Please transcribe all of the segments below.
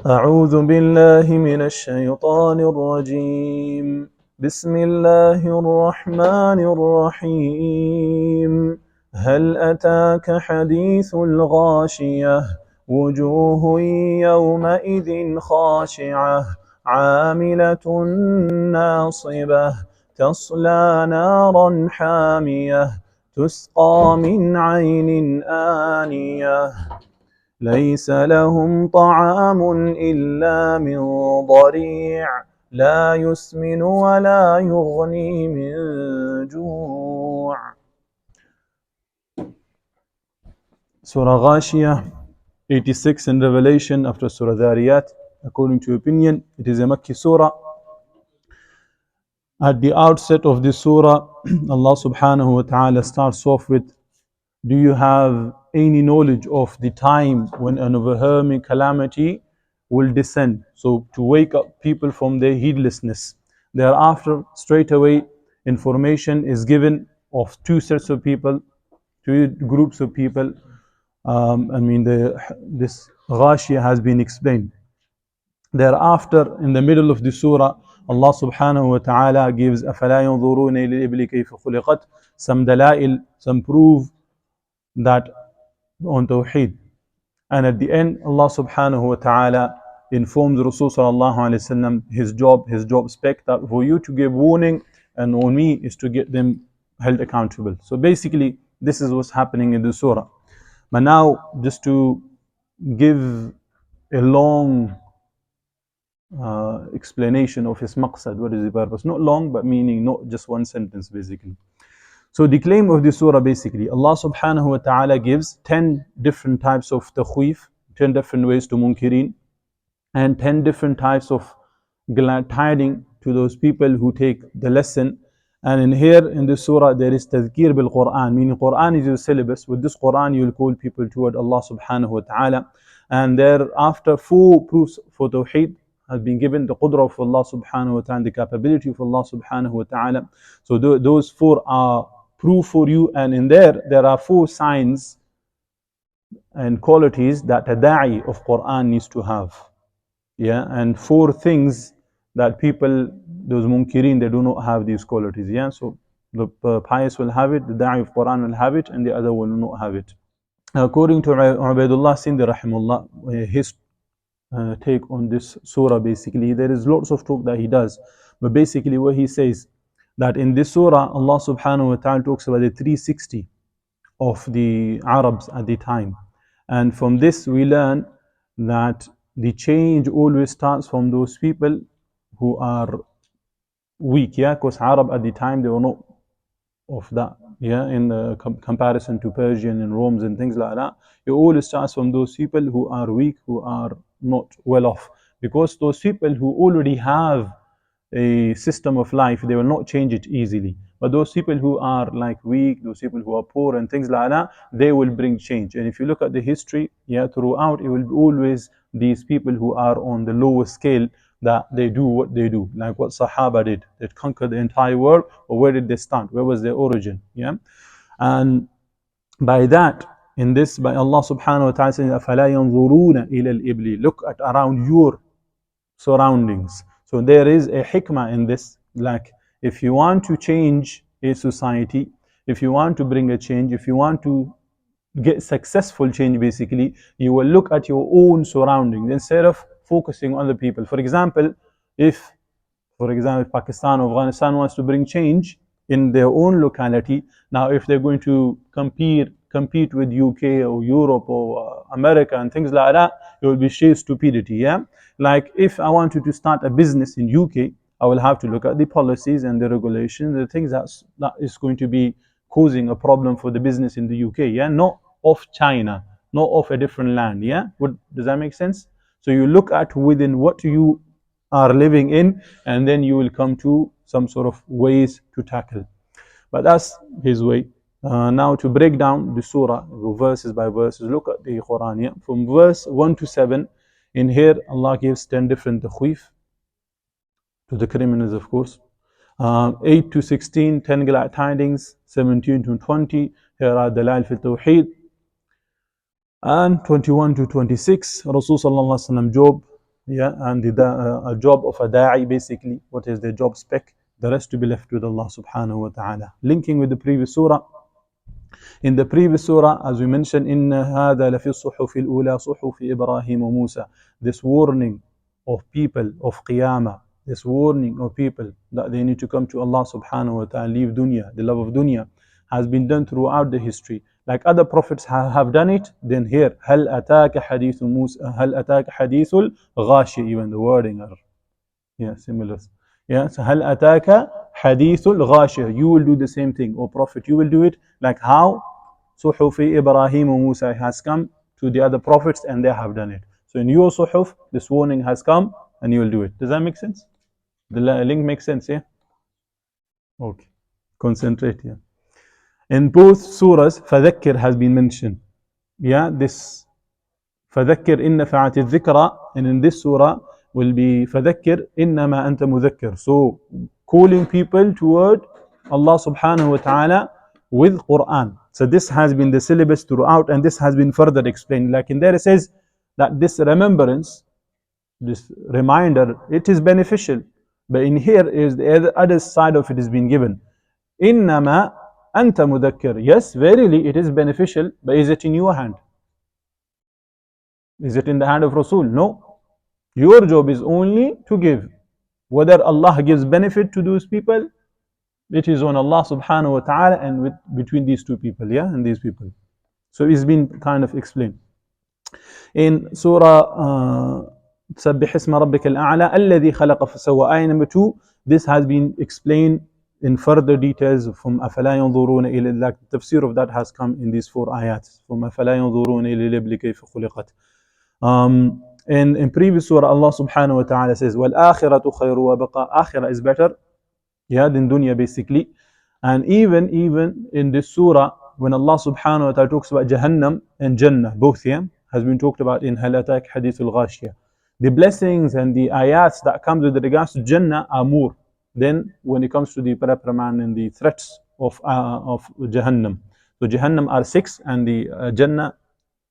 أعوذ بالله من الشيطان الرجيم بسم الله الرحمن الرحيم هل أتاك حديث الغاشية وجوه يومئذ خاشعة عاملة ناصبة تصلى نارا حامية تسقى من عين آنية ليس لهم طعام إلا من ضريع لا يسمن ولا يغني من جوع. Surah Ghashiyah 86 in Revelation after Surah Dhariyat. According to opinion, it is a Makki surah. At the outset of this surah, Allah subhanahu wa ta'ala starts off with, do you have any knowledge of the time when an overwhelming calamity will descend? So to wake up people from their heedlessness. Thereafter, straight away, information is given of two sets of people, two groups of people. This Ghashiyah has been explained. Thereafter, in the middle of the surah, Allah subhanahu wa ta'ala gives أَفَلَا يَنظُرُونَ إِلَى الْإِبْلِ كَيْفَ خُلِقَتْ, some dalail, some proof that on Tawheed. And at the end, Allah subhanahu wa ta'ala informs Rasul sallallahu alayhi wasallam his job spec, that for you to give warning and on me is to get them held accountable. So basically, this is what's happening in the surah. But now, just to give a long explanation of his maqsad, what is the purpose? Not long, but meaning not just one sentence basically. So the claim of the surah basically, Allah subhanahu wa ta'ala gives 10 different types of takhweef, 10 different ways to munkirin, and 10 different types of glad tiding to those people who take the lesson. And in here, in this surah, there is tadhkir bil Quran, meaning Quran is your syllabus. With this Quran, you will call people toward Allah subhanahu wa ta'ala. And thereafter, 4 proofs for tawheed has been given, the qudra of Allah subhanahu wa ta'ala, the capability of Allah subhanahu wa ta'ala. So those 4 are proof for you, and in there are 4 signs and qualities that a da'i of Quran needs to have. Yeah, and 4 things that people, those munkirin, they do not have these qualities. Yeah, so the pious will have it, the da'i of Quran will have it, and the other will not have it. According to Ubaidullah Sindi rahimullah, his take on this surah, basically there is lots of talk that he does, but basically what he says, that in this surah Allah subhanahu wa ta'ala talks about the 360 of the Arabs at the time, and from this we learn that the change always starts from those people who are weak. Yeah, because Arab at the time, they were not of that, yeah, in the comparison to Persian and Romans and things like that. It always starts from those people who are weak, who are not well off, because those people who already have a system of life, they will not change it easily. But those people who are like weak, those people who are poor and things like that, they will bring change. And if you look at the history, yeah, throughout, it will be always these people who are on the lower scale that they do what they do, like what Sahaba did. They conquered the entire world, but where did they start? Where was their origin? Yeah, and by that, in this, by Allah subhanahu wa ta'ala saying, أَفَلَا يَنظُرُونَ إِلَى الْإِبْلِ, look at around your surroundings. So there is a hikmah in this, like if you want to change a society, if you want to bring a change, if you want to get successful change, basically, you will look at your own surroundings instead of focusing on the people. For example, if Pakistan or Afghanistan wants to bring change in their own locality, now if they're going to compete with UK or Europe or America and things like that, it will be sheer stupidity. Yeah, like if I wanted to start a business in UK, I will have to look at the policies and the regulations, the things that is going to be causing a problem for the business in the UK. Yeah, not of China, not of a different land. Yeah, does that make sense? So you look at within what you are living in, and then you will come to some sort of ways to tackle. But that's his way. Now to break down the surah verses by verses, look at the Quran. Yeah? From verse 1 to 7, in here Allah gives 10 different takhweef to the criminals, of course. 8 to 16, 10 glad tidings. 17 to 20, here are dalail fi tawheed. And 21 to 26, Rasul sallallahu alaihi wasallam job, yeah, and a job of a da'i basically, what is their job spec, the rest to be left with Allah subhanahu wa ta'ala. Linking with the previous surah, in the previous surah, as we mentioned, إِنَّ هَذَا لَفِي الصُّحُفِ الْأُولَى صُحُفِ إِبْرَاهِيمَ وَمُوسَى. This warning of people of Qiyamah, this warning of people that they need to come to Allah subhanahu wa ta'ala, leave dunya, the love of dunya, has been done throughout the history. Like other prophets have done it, then here, هَلْ أَتَاكَ حَدِيثُ مُوسَى هَلْ أَتَاكَ حَدِيثُ الْغَاشِيَةِ, even the wording are, yeah, similar. Yeah, so هَلْ أَتَاكَ حَدِيثُ الْغَاشِيَةِ. You will do the same thing, O Prophet, you will do it like how Suhuf Ibrahim and Musa has come to the other prophets and they have done it. So in your Suhuf, this warning has come and you will do it. Does that make sense? The link makes sense, yeah? Okay. Concentrate here. In both surahs, فذكر has been mentioned. Yeah, this فذكر إن نفعت الذكرى, and in this surah will be فذكر إنما أنت مذكر. So calling people toward Allah subhanahu wa ta'ala with Quran. So this has been the syllabus throughout, and this has been further explained. Like in there it says that this remembrance, this reminder, it is beneficial. But in here is the other side of it is being given. إنما أنت مذكر. Yes, verily it is beneficial, but is it in your hand? Is it in the hand of Rasul? No. Your job is only to give. Whether Allah gives benefit to those people, it is on Allah subhanahu wa ta'ala and between these two people, yeah, and these people. So it's been kind of explained. In Surah سبح اسم ربك الأعلى الذي خلق فسوى, ayah number 2, this has been explained in further details from أفلا ينظرون إلى, like the tafsir of that has come in these 4 ayats, from أفلا ينظرون إلى الإبل كيف خلقت. In previous surah, Allah subhanahu wa ta'ala says, وَالْآخِرَةُ خَيْرُ وَبَقَى. Akhirah is better, yeah, than dunya basically. And even in this surah, when Allah subhanahu wa ta'ala talks about Jahannam and Jannah, both, yeah, has been talked about in هَلْ أَتَاكَ حَدِيثُ الْغَاشِيَةِ. The blessings and the ayats that comes with regards to Jannah are more than when it comes to the reprimand and the threats of Jahannam. So Jahannam are 6 and the Jannah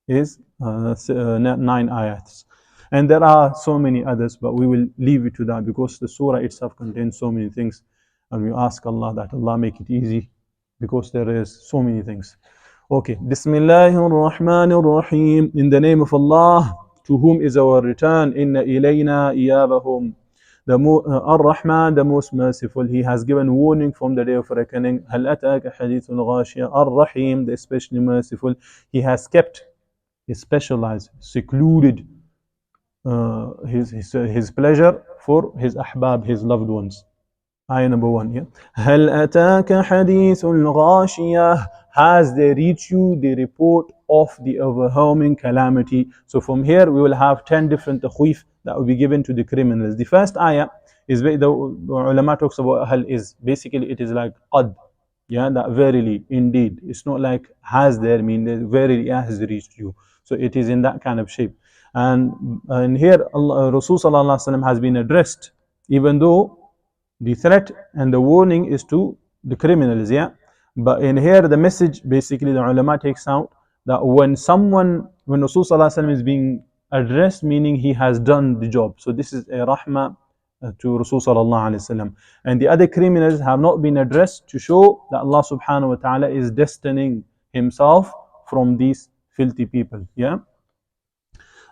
is 9 ayats. And there are so many others, but we will leave it to that because the surah itself contains so many things. And we ask Allah that Allah make it easy because there is so many things. Okay. Bismillahir Rahmanir Rahim. In the name of Allah, to whom is our return. Inna ilayna iyabahum. Ar-Rahman, the most merciful, he has given warning from the day of reckoning. Hal ataka hadithul ghashiyah. Ar-Rahim, the especially merciful, he has kept, he specialized, secluded his pleasure for his ahbab, his loved ones. Ayah number 1, yeah. هل أتاك حديث الغاشية. Has they reached you the report of the overwhelming calamity? So from here we will have 10 different takhweef that will be given to the criminals. The first ayah is the ulama talks about hal is basically it is like qad, yeah, that verily, indeed. It's not like has there mean that verily has reached you. So it is in that kind of shape. And here Rasul sallallahu alaihi wasallam has been addressed, even though the threat and the warning is to the criminals, yeah. But in here the message basically the ulama takes out that when Rasul sallallahu alaihi wasallam is being addressed, meaning he has done the job. So this is a rahmah to Rasul sallallahu alaihi wasallam. And the other criminals have not been addressed to show that Allah subhanahu wa ta'ala is destining himself from these filthy people, yeah.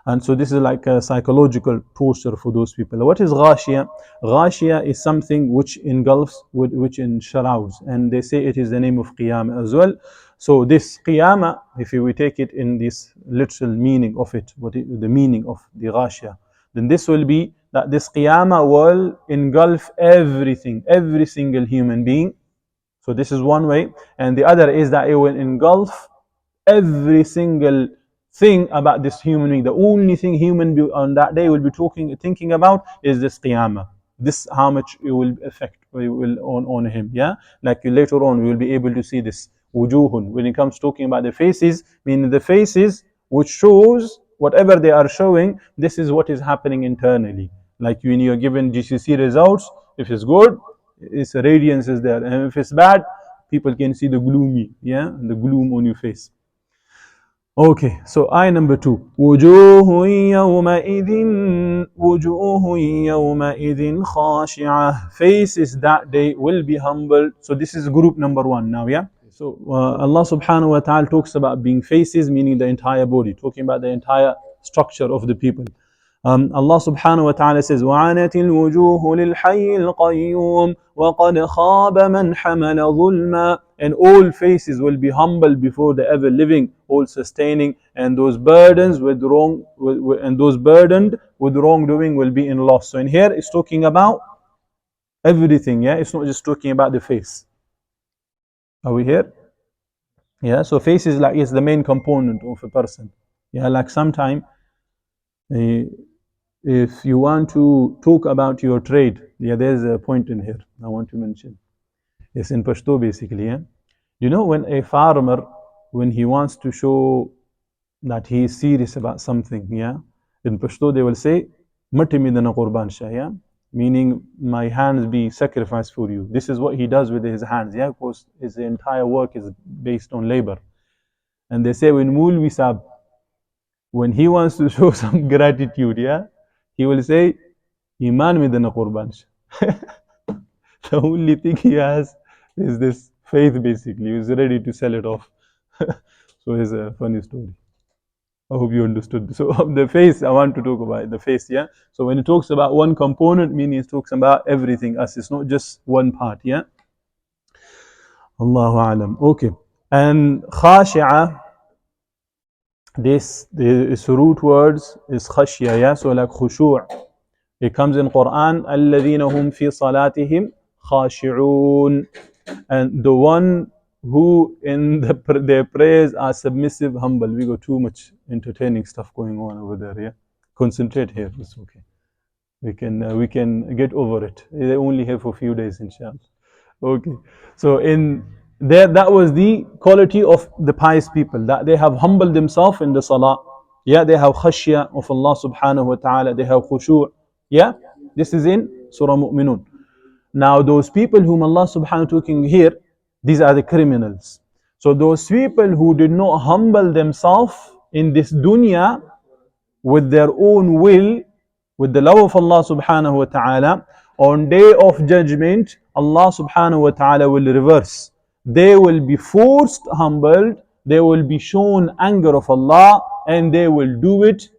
And so this is like a psychological torture for those people. What is Ghashiyah? Ghashiyah is something which engulfs, which enshrouds, and they say it is the name of Qiyamah as well. So this Qiyamah, if we take it in this literal meaning of it, the meaning of the Ghashiyah, then this will be that this Qiyamah will engulf everything, every single human being. So this is one way. And the other is that it will engulf every single thing about this human being. The only thing human being on that day will be thinking about is this Qiyamah. This how much it will affect on him. Yeah, like later on we will be able to see this wujuhun when it comes talking about the faces, meaning the faces which shows whatever they are showing. This is what is happening internally. Like when you're given GCC results, if it's good, its radiance is there, and if it's bad, people can see the gloomy, yeah, the gloom on your face. Okay, so ayah number 2. وجوه يومئذ خاشعة. Faces that day will be humbled. So this is group number 1 now, yeah? So Allah subhanahu wa ta'ala talks about being faces, meaning the entire body, talking about the entire structure of the people. Allah subhanahu wa ta'ala says, وَعَنَتِ الْوُجُوهُ لِلْحَيِّ الْقَيُّومِ وَقَدْ خَابَ مَنْ حَمَلَ ظُلْمًا. And all faces will be humble before the ever living, all sustaining, and those burdens with wrong, and those burdened with wrongdoing will be in loss. So in here it's talking about everything, yeah? It's not just talking about the face. Are we here? Yeah, so face is like, it's the main component of a person. Yeah, like sometime if you want to talk about your trade, yeah, there's a point in here I want to mention. It's in Pashto basically, yeah. You know, when a farmer, when he wants to show that he is serious about something, yeah, in Pashto they will say, Mati midana qurban shah, yeah, meaning my hands be sacrificed for you. This is what he does with his hands, yeah, because his entire work is based on labor. And they say when Mulvi Sab, when he wants to show some gratitude, yeah, he will say, Iman midana qurban shah. The only thing he has is this faith basically. He's ready to sell it off. So it's a funny story. I hope you understood. So the face, I want to talk about the face, yeah. So when it talks about one component, meaning it talks about everything else. It's not just one part, yeah. Allahu alam. Okay. And khashi'ah, this is root words is khashya, yeah. So like khushu'. It comes in Quran, الَّذِينَ هُمْ فِي صَلَاتِهِمْ خَاشِعُونَ. And the one who in their prayers are submissive, humble. We got too much entertaining stuff going on over there, yeah? Concentrate here, it's okay. We can get over it. They're only here for a few days, inshallah. Okay. So in there, that was the quality of the pious people, that they have humbled themselves in the salah. Yeah, they have khashya of Allah subhanahu wa ta'ala, they have khushu'. Yeah, this is in Surah Mu'minun. Now those people whom Allah subhanahu wa ta'ala talking here, these are the criminals. So those people who did not humble themselves in this dunya with their own will, with the love of Allah subhanahu wa ta'ala, on day of judgment, Allah subhanahu wa ta'ala will reverse. They will be forced humbled, they will be shown anger of Allah, and they will do it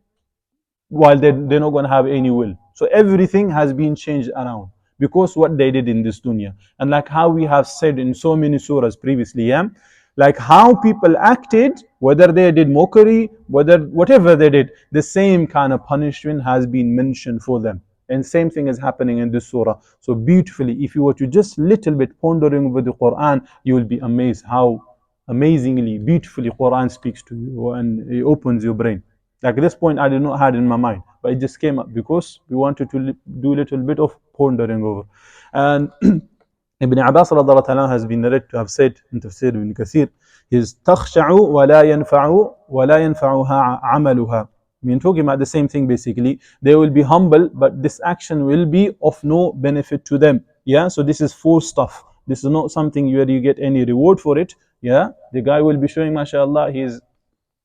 while they're not going to have any will. So everything has been changed around because what they did in this dunya. And like how we have said in so many surahs previously, yeah, like how people acted, whether they did mockery, whatever they did, the same kind of punishment has been mentioned for them. And same thing is happening in this surah. So beautifully, if you were to just little bit pondering over the Quran, you will be amazed how amazingly, beautifully Quran speaks to you and it opens your brain. Like this point I did not have in my mind, but it just came up because we wanted to do a little bit of pondering over. And Ibn Abbas has been narrated to have said in Tafseer ibn Kathir, is تخشع ولا ينفع ولا ينفعها عملها. I mean, talking about the same thing basically. They will be humble, but this action will be of no benefit to them. Yeah, so this is full stuff. This is not something where you get any reward for it. Yeah, the guy will be showing, mashallah, he's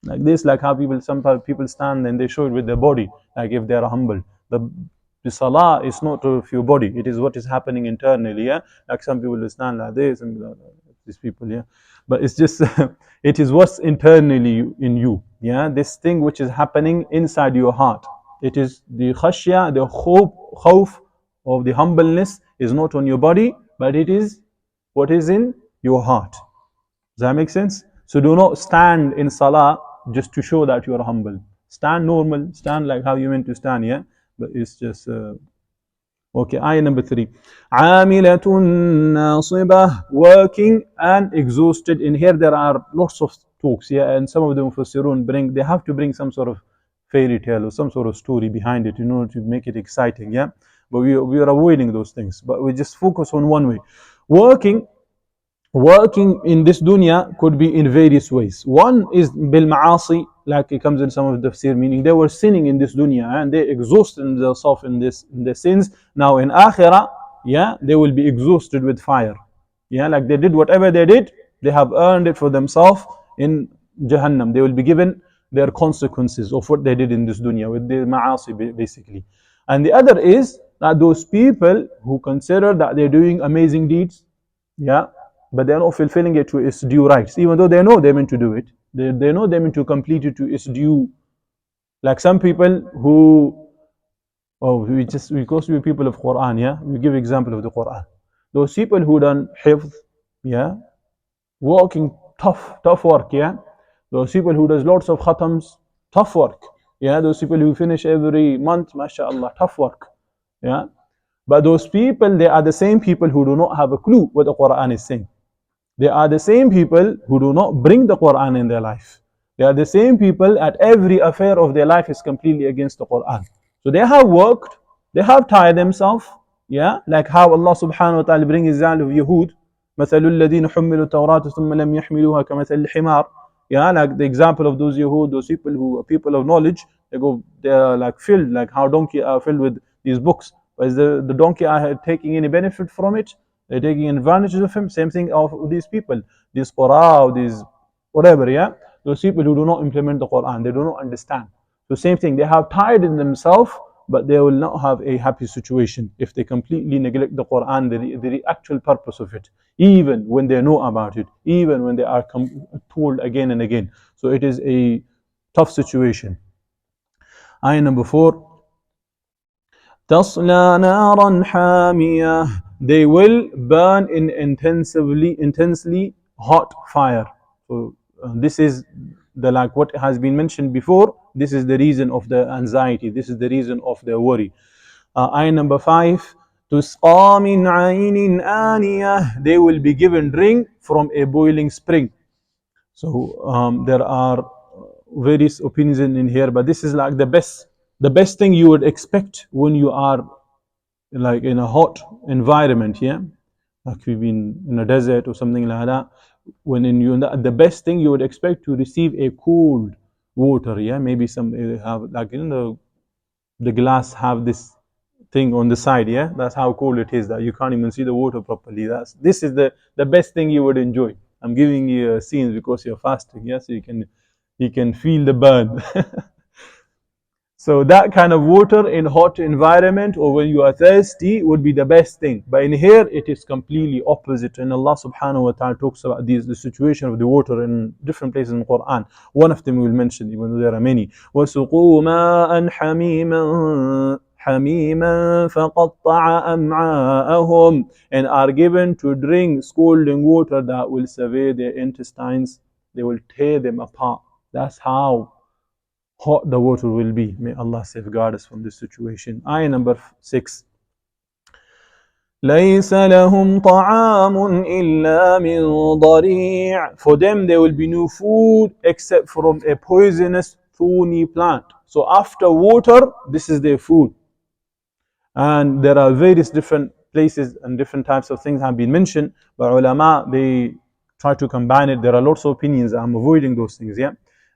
like this, like how some people stand and they show it with their body, like if they are humble. The salah is not of your body, it is what is happening internally, yeah. Like some people will stand like this and these people, yeah. But it's just it is what's internally in you, yeah. This thing which is happening inside your heart. It is the khashya, the khawf of the humbleness is not on your body, but it is what is in your heart. Does that make sense? So do not stand in salah just to show that you are humble. Stand normal, stand like how you meant to stand, yeah? But it's just okay. Ayah number 3. Amilatun nasibah, working and exhausted. In here there are lots of talks, yeah, and some of the mufassirun they have to bring some sort of fairy tale or some sort of story behind it in order to make it exciting, yeah. But we are avoiding those things. But we just focus on one way. Working in this dunya could be in various ways. One is bil ma'asi, like it comes in some of the tafsir, meaning they were sinning in this dunya and they exhausted themselves in the sins. Now in akhirah, yeah, they will be exhausted with fire. Yeah, like they did whatever they did, they have earned it for themselves in Jahannam. They will be given their consequences of what they did in this dunya with their ma'asi basically. And the other is that those people who consider that they're doing amazing deeds, yeah, but they're not fulfilling it to its due rights, even though they know they're meant to do it. They know they're meant to complete it to its due. Like some people who, oh, we go to people of Quran, yeah, we give example of the Quran. Those people who done hifz, yeah, working tough work, yeah. Those people who does lots of khatams, tough work, yeah. Those people who finish every month, mashallah, tough work, yeah. But those people, they are the same people who do not have a clue what the Quran is saying. They are the same people who do not bring the Quran in their life. They are the same people at every affair of their life is completely against the Quran. So they have worked, they have tired themselves, yeah, like how Allah subhanahu wa ta'ala brings example of Yahud, مثل الذين حملوا التوراة ثم لم يحملوها كمثل الحمار. Yeah, like the example of those Yahud, those people who are people of knowledge, they are like filled, like how donkey are filled with these books. But is the donkey are taking any benefit from it? They're taking advantage of him. Same thing of these people, these Qur'an, these whatever, yeah. Those people who do not implement the Quran, they do not understand. So same thing, they have tired in themselves, but they will not have a happy situation if they completely neglect the Quran, the actual purpose of it, even when they know about it, even when they are told again and again. So it is a tough situation. Ayah number 4. تَصْلَى نَارًا حَامِيَةً. They will burn in intensely hot fire. So this is the like what has been mentioned before. This is the reason of the anxiety. This is the reason of the worry. Ayah number 5. تُسْقَى مِنْ عَيْنٍ آنِيَةٍ. They will be given drink from a boiling spring. So there are various opinions in here, but this is like the best thing you would expect when you are like in a hot environment, yeah, like we've been in a desert or something like that. When in you, the best thing you would expect to receive a cold water, yeah, maybe some have like the glass have this thing on the side, yeah, that's how cold it is that you can't even see the water properly. This is the best thing you would enjoy. I'm giving you scenes because you're fasting, yeah, so you can feel the burn. So that kind of water in hot environment or when you are thirsty would be the best thing. But in here it is completely opposite. And Allah subhanahu wa ta'ala talks about the situation of the water in different places in the Quran. One of them we will mention, even though there are many. وَسُقُوا مَاءً حَمِيمًا حَمِيمًا فَقَطَّعَ أَمْعَاءَهُمْ. And are given to drink scalding water that will sever their intestines. They will tear them apart. That's how hot the water will be. May Allah safeguard us from this situation. Ayah number 6. لَيْسَ لَهُمْ طَعَامٌ إِلَّا مِنْ ضَرِيعٍ. For them there will be no food except from a poisonous thorny plant. So after water, this is their food. And there are various different places and different types of things have been mentioned, but ulama, they try to combine it. There are lots of opinions. I'm avoiding those things, yeah.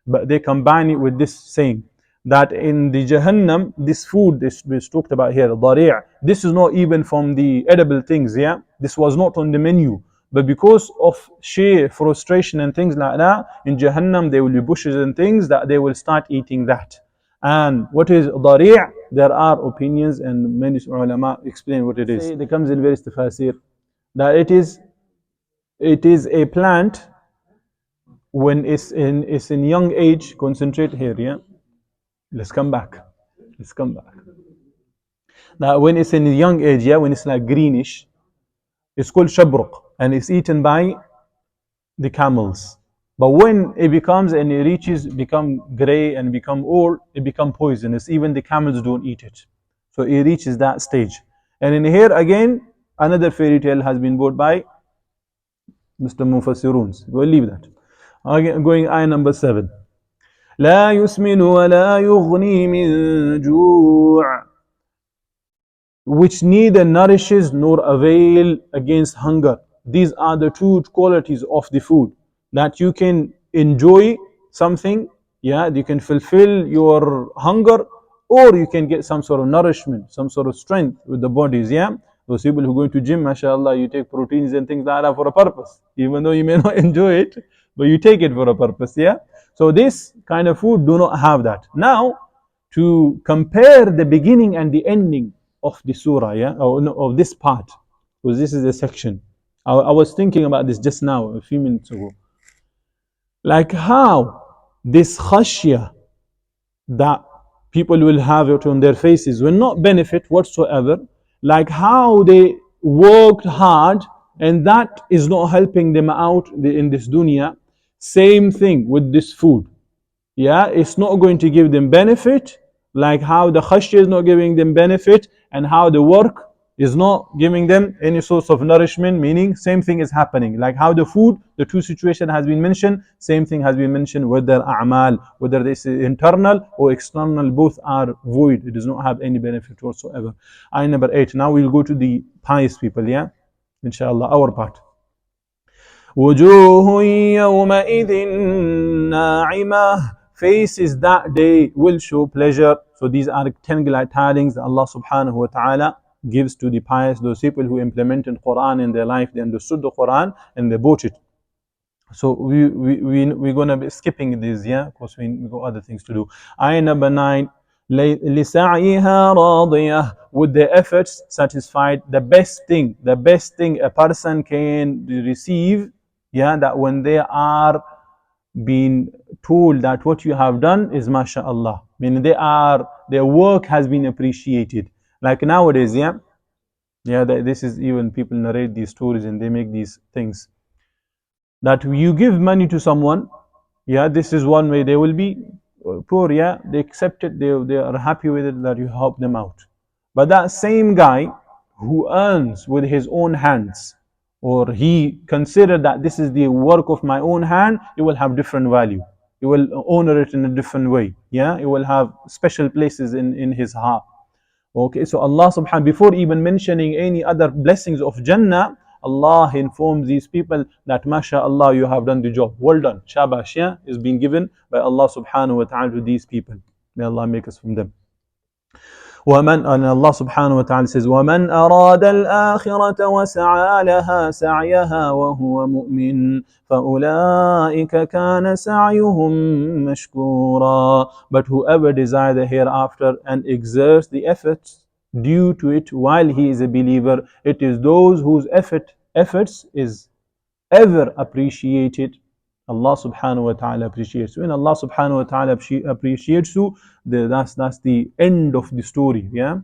But they combine it with this saying that in the Jahannam, this food this is talked about here, dhari', this is not even from the edible things, yeah. This was not on the menu. But because of sheer frustration and things like that, in Jahannam there will be bushes and things that they will start eating that. And what is dhari'? There are opinions and many ulama explain what it is. It comes in various tafsir that it is a plant when it's in young age. Concentrate here, yeah. Let's come back. Now when it's in a young age, yeah, when it's like greenish, it's called shabruq and it's eaten by the camels. But when it becomes and it become grey and become old, it become poisonous. Even the camels don't eat it. So it reaches that stage. And in here again, another fairy tale has been brought by Mr. Mufassiruns. We'll leave that. Again, going ayah number 7. لا يسمن ولا يغني من جوع. Which neither nourishes nor avail against hunger. These are the two qualities of the food. That you can enjoy something, yeah, you can fulfill your hunger, or you can get some sort of nourishment, some sort of strength with the bodies, yeah. Those people who go to gym, mashallah, you take proteins and things like that for a purpose, even though you may not enjoy it, but you take it for a purpose, yeah? So this kind of food do not have that. Now, to compare the beginning and the ending of the surah, yeah, or no, of this part, because this is a section. I was thinking about this just now, a few minutes ago. Like how this khashya that people will have it on their faces will not benefit whatsoever, like how they worked hard and that is not helping them out in this dunya. Same thing with this food, yeah, it's not going to give them benefit, like how the khashya is not giving them benefit and how the work is not giving them any source of nourishment, meaning same thing is happening. Like how the food, the two situation has been mentioned, same thing has been mentioned, whether a'mal, whether this is internal or external, both are void, it does not have any benefit whatsoever. Ayah number 8. Now we'll go to the pious people, yeah, inshallah, our part. وجوه يومئذ ناعمة, faces that day will show pleasure. So these are 10 glad tidings that Allah subhanahu wa ta'ala gives to the pious, those people who implemented Quran in their life, they understood the Quran and they bought it. So we're going to be skipping this, yeah, because we got other things to do. Ayah number 9. لِسَعْيِهَا رَاضِيَةٌ, with their efforts satisfied. The best thing a person can receive, yeah, that when they are being told that what you have done is mashallah, meaning their work has been appreciated. Like nowadays, yeah, this is, even people narrate these stories and they make these things, that you give money to someone, yeah, this is one way they will be poor, yeah, they accept it, they are happy with it, that you help them out. But that same guy who earns with his own hands, or he considered that this is the work of my own hand, it will have different value, he will honor it in a different way, yeah, it will have special places in his heart. Okay, so Allah subhanahu, before even mentioning any other blessings of Jannah, Allah informs these people that mashallah, you have done the job, well done, shabash, yeah, is being given by Allah subhanahu wa ta'ala to these people. May Allah make us from them. ومن, and Allah subhanahu wa ta'ala says, وَمَنْ أَرَادَ الْآخِرَةَ وَسَعَى لَهَا سَعْيَهَا وَهُوَ مُؤْمِنٌ فَأُولَٰئِكَ كَانَ سَعْيُهُمْ مَشْكُورًا. But whoever desires the hereafter and exerts the efforts due to it while he is a believer, it is those whose efforts is ever appreciated. Allah subhanahu wa ta'ala appreciates you. When Allah subhanahu wa ta'ala appreciates you, that's the end of the story, yeah?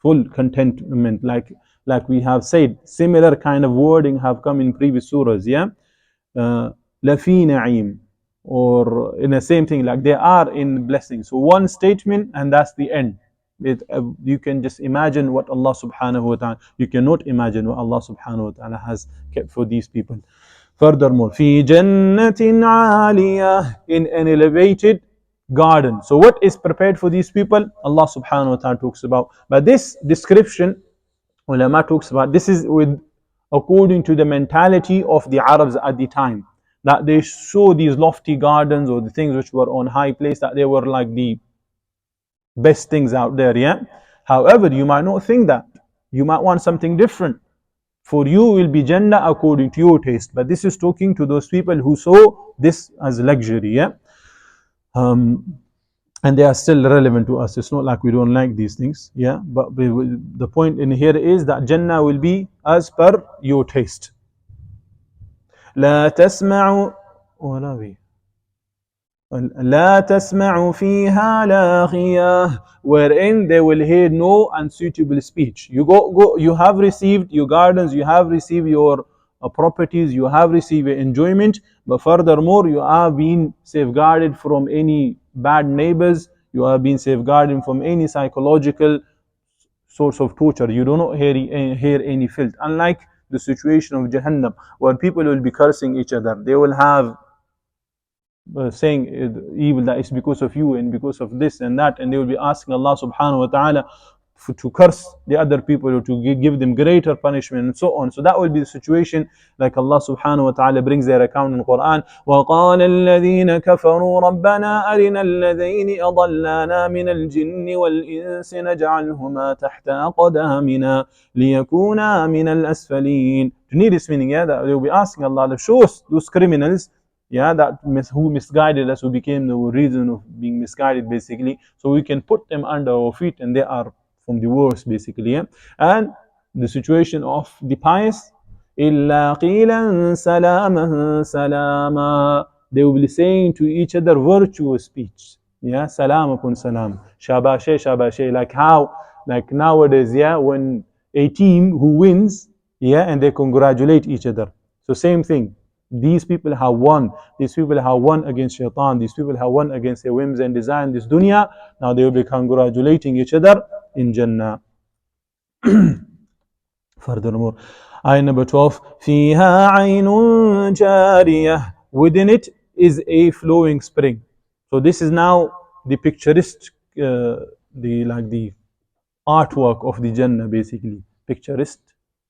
Full contentment, like we have said, similar kind of wording have come in previous surahs, yeah? Lafi na'im, or in the same thing, like they are in blessing. So one statement and that's the end. You can just imagine what Allah subhanahu wa ta'ala, you cannot imagine what Allah subhanahu wa ta'ala has kept for these people. Furthermore, في جنة عالية, in an elevated garden. So what is prepared for these people? Allah subhanahu wa ta'ala talks about. But this description, ulama talks about, this is according to the mentality of the Arabs at the time, that they saw these lofty gardens or the things which were on high place, that they were like the best things out there, yeah. However, you might not think that, you might want something different. For you will be Jannah according to your taste. But this is talking to those people who saw this as luxury, yeah. And they are still relevant to us. It's not like we don't like these things, yeah. But the point in here is that Jannah will be as per your taste. لا تسمع لا تسمع فيها لاغية, wherein they will hear no unsuitable speech. You have received your gardens, you have received your properties, you have received your enjoyment, but furthermore you are being safeguarded from any bad neighbors, you are being safeguarded from any psychological source of torture. You do not hear any filth, unlike the situation of Jahannam, where people will be cursing each other. They will have saying evil, that is because of you and because of this and that, and they will be asking Allah subhanahu wa ta'ala to curse the other people or to give them greater punishment and so on. So that will be the situation, like Allah subhanahu wa ta'ala brings their account in the Quran. وَقَالَ الَّذِينَ كَفَرُوا رَبَّنَا أَرِنَا الَّذَيْنِ أَضَلَّانَا مِنَ الْجِنِّ وَالْإِنسِ نَجْعَلْهُمَا تَحْتَ أَقْدَامِنَا لِيَكُونَا مِنَ الْأَسْفَلِينَ. To need this meaning, yeah, that they will be asking Allah to show us those criminals yeah, who misguided us, who became the reason of being misguided basically. So we can put them under our feet, and they are from the worst basically. Yeah? And the situation of the pious, إِلَّا قِيلًا سَلَامًا سَلَامًا, they will be saying to each other virtuous speech. Yeah, salam upon salam, shabashe shabashe, like how, like nowadays, yeah, when a team who wins, yeah, and they congratulate each other. So same thing. These people have won. These people have won against shaitan. These people have won against their whims and desire in this dunya. Now they will be congratulating each other in Jannah. Furthermore, ayah number 12, فِيهَا عَيْنٌ جَارِيَةٌ, within it is a flowing spring. So this is now the picturesque, the artwork of the Jannah basically. Picturesque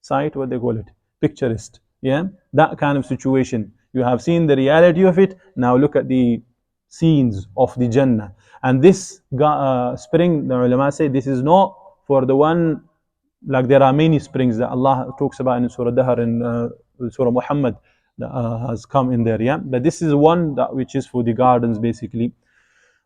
sight, what they call it? Picturesque. Yeah? That kind of situation. You have seen the reality of it, now look at the scenes of the Jannah. And this spring, the ulama say, this is not for the one, like there are many springs that Allah talks about in Surah Dahr and Surah Muhammad that has come in there, yeah? But this is one that which is for the gardens basically.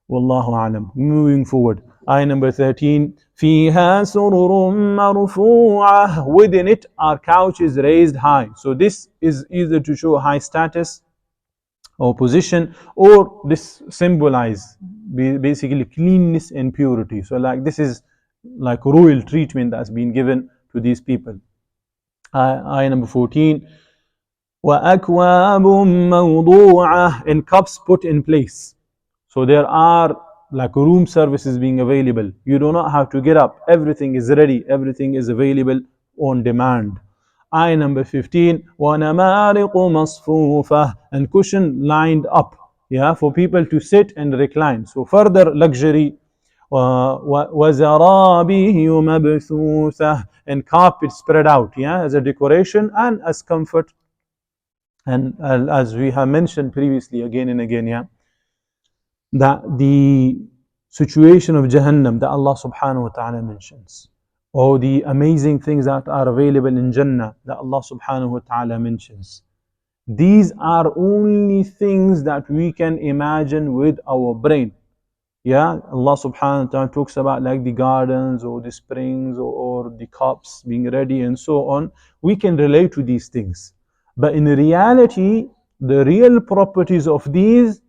Wallahu alam. Moving forward. Ayah number 13. فِيهَا سُرُرٌ مَرْفُوعَةٌ, within it are couches raised high. So this is either to show high status or position, or this symbolize basically cleanness and purity. So like this is like royal treatment that's been given to these people. Ayah number 14. وَأَكْوَابٌ مَوْضُوعَةٌ, and cups put in place. So there are like room services being available. You do not have to get up. Everything is ready. Everything is available on demand. Ayah number 15. وَنَمَارِقُ مَصْفُوفَةٌ, and cushion lined up, yeah, for people to sit and recline. So further luxury. وَزَرَابِيهِ مَبْثُوثَةٌ, and carpet spread out, yeah, as a decoration and as comfort. And as we have mentioned previously again and again, yeah, that the situation of Jahannam that Allah subhanahu wa ta'ala mentions, or the amazing things that are available in Jannah that Allah subhanahu wa ta'ala mentions, these are only things that we can imagine with our brain. Yeah, Allah subhanahu wa ta'ala talks about like the gardens or the springs or the cups being ready and so on. We can relate to these things. But in reality, the real properties of these,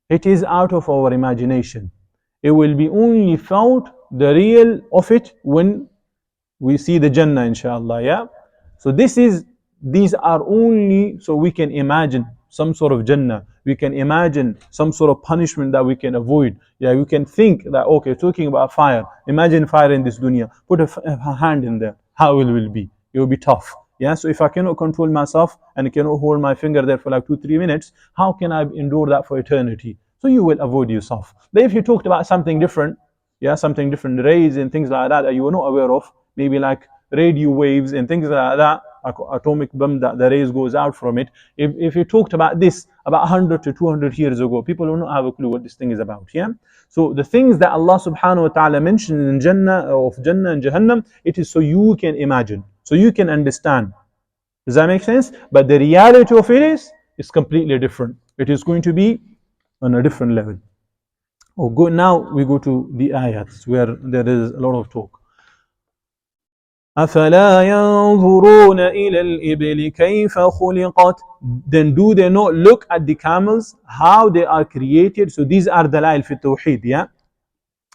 it is out of our imagination. It will be only felt the real of it when we see the Jannah, inshallah. Yeah. So these are only so we can imagine some sort of Jannah. We can imagine some sort of punishment that we can avoid. Yeah, we can think that, okay, talking about fire. Imagine fire in this dunya. Put a hand in there. How it will be? It will be tough. Yeah, so if I cannot control myself and I cannot hold my finger there for like 2-3 minutes, how can I endure that for eternity? So you will avoid yourself. But if you talked about something different, yeah, something different, rays and things like that you were not aware of, maybe like radio waves and things like that, atomic bomb that the rays goes out from it. If you talked about this about 100 to 200 years ago, people will not have a clue what this thing is about. Yeah. So the things that Allah subhanahu wa ta'ala mentioned in Jannah, of Jannah and Jahannam, it is so you can imagine, so you can understand. Does that make sense? But the reality of it is completely different. It is going to be on a different level. Now we go to the ayats where there is a lot of talk. أَفَلَا يَنْظُرُونَ إِلَى الْإِبِلِ كَيْفَ خُلِقَتْ, then do they not look at the camels, how they are created? So these are dalail fi tawheed, yeah?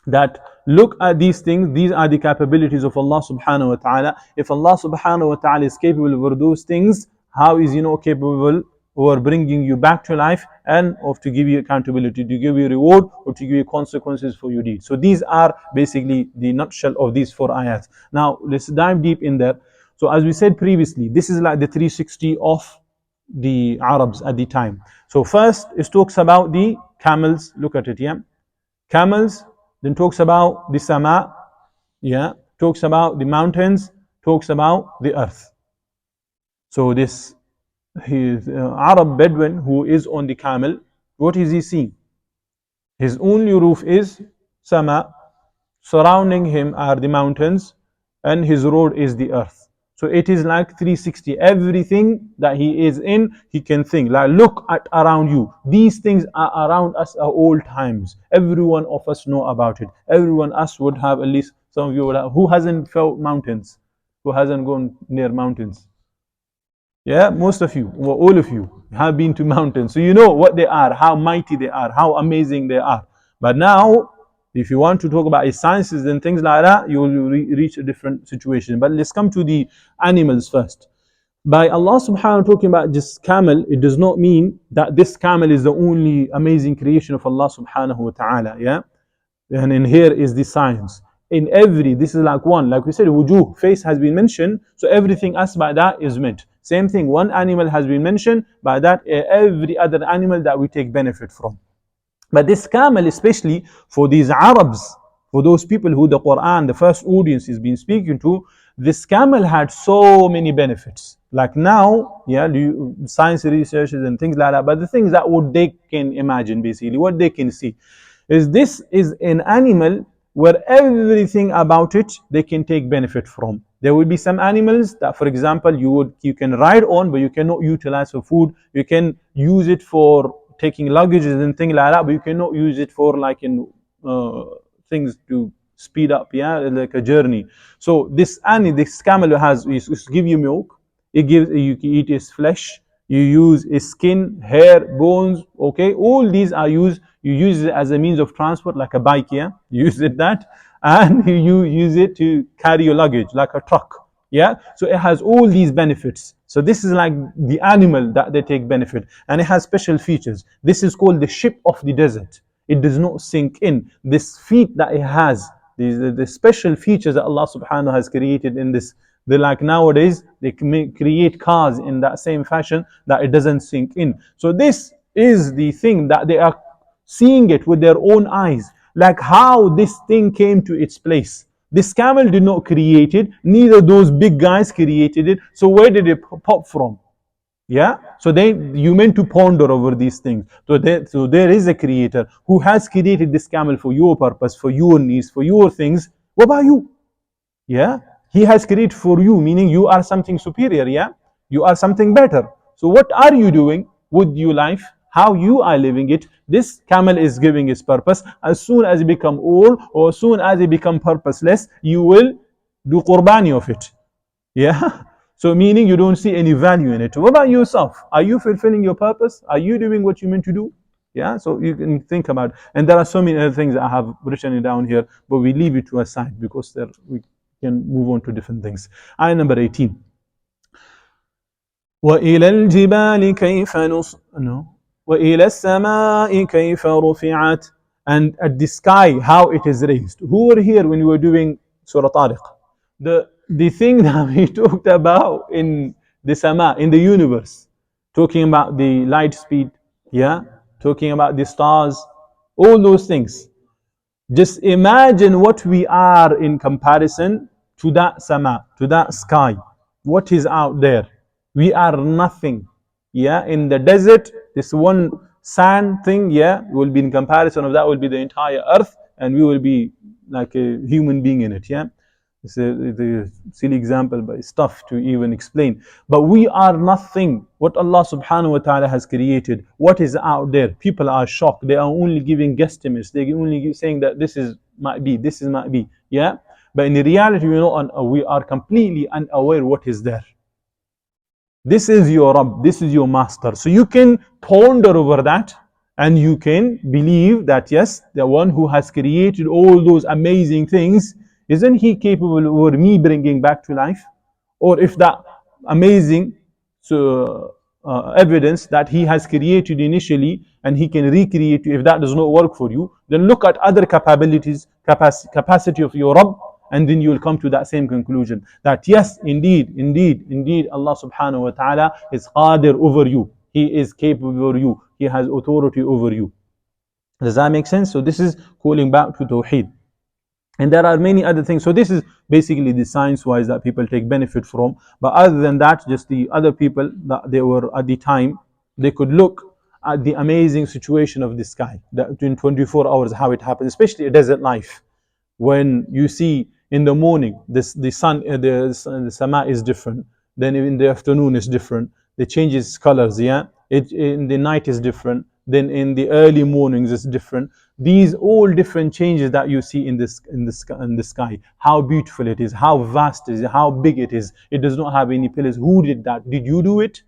That look at these things, these are the capabilities of Allah subhanahu wa ta'ala. If Allah subhanahu wa ta'ala is capable of those things, how is He not capable of bringing you back to life and of to give you accountability, to give you reward or to give you consequences for your deeds? So these are basically the nutshell of these 4 ayats. Now let's dive deep in there. So as we said previously, this is like the 360 of the Arabs at the time. So first it talks about the camels. Look at it, yeah? Camels. Then talks about the sama, yeah, talks about the mountains, talks about the earth. So this Arab Bedouin who is on the camel, what is he seeing? His only roof is sama, surrounding him are the mountains, and his road is the earth. So it is like 360. Everything that he is in, he can think. Like look at around you. These things are around us at all times. Every one of us know about it. Everyone us would have at least some of you would have. Who hasn't felt mountains? Who hasn't gone near mountains? Yeah, most of you, well, all of you have been to mountains. So you know what they are, how mighty they are, how amazing they are. But now, if you want to talk about sciences and things like that, you will reach a different situation. But let's come to the animals first. By Allah subhanahu wa ta'ala talking about this camel, it does not mean that this camel is the only amazing creation of Allah subhanahu wa ta'ala. Yeah? And in here is the science. In every, this is like one, like we said, wujuh, face has been mentioned, so everything else by that is meant. Same thing, one animal has been mentioned, by that every other animal that we take benefit from. But this camel, especially for these Arabs, for those people who the Quran, the first audience is being speaking to, this camel had so many benefits. Like now, yeah, science researchers and things like that, but the things that what they can imagine basically, what they can see, is this is an animal where everything about it they can take benefit from. There will be some animals that, for example, you can ride on, but you cannot utilize for food. You can use it for taking luggages and things like that, but you cannot use it for like in things to speed up, yeah, like a journey. So this camel has is give you milk. It gives you can eat its flesh. You use its skin, hair, bones. Okay, all these are used. You use it as a means of transport, like a bike. Yeah, you use it that, and you use it to carry your luggage, like a truck. Yeah, so it has all these benefits. So this is like the animal that they take benefit, and it has special features. This is called the ship of the desert. It does not sink in. This feet that it has, the special features that Allah subhanahu has created in this. They like nowadays, they create cars in that same fashion that it doesn't sink in. So this is the thing that they are seeing it with their own eyes. Like how this thing came to its place. This camel did not create it, neither those big guys created it. So where did it pop from? Yeah, so you meant to ponder over these things. So there is a creator who has created this camel for your purpose, for your needs, for your things. What about you? Yeah, he has created for you, meaning you are something superior. Yeah, you are something better. So what are you doing with your life? How you are living it? This camel is giving its purpose. As soon as it become old, or as soon as it become purposeless, you will do qurbani of it. Yeah. So meaning you don't see any value in it. What about yourself? Are you fulfilling your purpose? Are you doing what you meant to do? Yeah, so you can think about it. And there are so many other things I have written it down here, but we leave it to a side because we can move on to different things. Ayah number 18. وإلى الجبال كيف وإلى السماء كيف رفعت. And at the sky, how it is raised. Who were here when we were doing Surah Tariq? The thing that we talked about in the sama, in the universe, talking about the light speed, yeah, talking about the stars, all those things. Just imagine what we are in comparison to that sama, to that sky. What is out there? We are nothing. Yeah, in the desert, this one sand thing, yeah, will be in comparison of that will be the entire earth, and we will be like a human being in it. Yeah, it's a silly example, but it's tough to even explain. But we are nothing. What Allah subhanahu wa ta'ala has created, what is out there? People are shocked. They are only giving guesstimates. They are only saying that this is might be, this is might be. Yeah, but in the reality, we are completely unaware what is there. This is your Rabb, this is your Master. So you can ponder over that, and you can believe that yes, the one who has created all those amazing things, isn't he capable of me bringing back to life? Or if that amazing evidence that he has created initially and he can recreate you, if that does not work for you, then look at other capabilities, capacity of your Rabb, and then you will come to that same conclusion that yes, indeed, Allah subhanahu wa ta'ala is qadir over you. He is capable over you. He has authority over you. Does that make sense? So this is calling back to Tawheed. And there are many other things. So this is basically the science-wise that people take benefit from. But other than that, just the other people that they were at the time, they could look at the amazing situation of the sky, that in 24 hours, how it happens, especially a desert life. When you see In the morning, the sun, the sama is different. Then in the afternoon is different. It changes colors. Yeah, it in the night is different. Then in the early mornings it's different. These all different changes that you see in the sky. How beautiful it is, how vast it is, how big it is. It does not have any pillars. Who did that? Did you do it?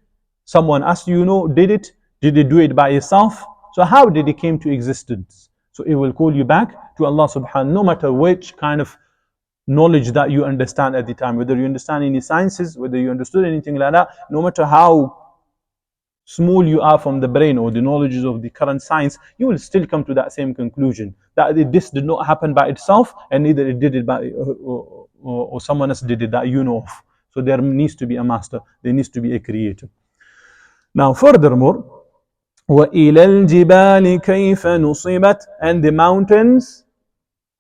Someone else you know did it? Did you do it by yourself? So how did it came to existence? So it will call you back to Allah subhanahu, no matter which kind of knowledge that you understand at the time, whether you understand any sciences, whether you understood anything like that, no matter how small you are from the brain or the knowledges of the current science, you will still come to that same conclusion that this did not happen by itself, and neither it did it by or someone else did it that you know of. So there needs to be a master, there needs to be a creator. Now furthermore, وَإِلَى الْجِبَالِ كَيْفَ نُصِبَتْ, and the mountains,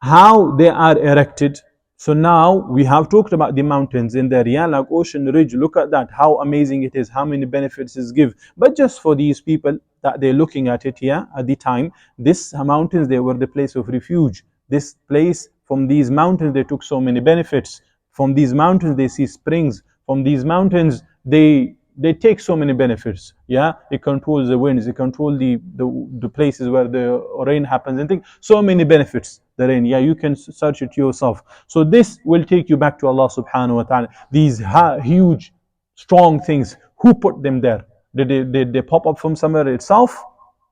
how they are erected. So now we have talked about the mountains in the area like ocean ridge. Look at that, how amazing it is, how many benefits it gives. But just for these people that they're looking at it here at the time, this mountains, they were the place of refuge. This place, from these mountains they took so many benefits. From these mountains they see springs. From these mountains they take so many benefits. Yeah, it controls the winds, it controls the places where the rain happens and things. So many benefits, the rain. Yeah, you can search it yourself. So this will take you back to Allah subhanahu wa ta'ala. These huge, strong things, who put them there? Did they pop up from somewhere itself?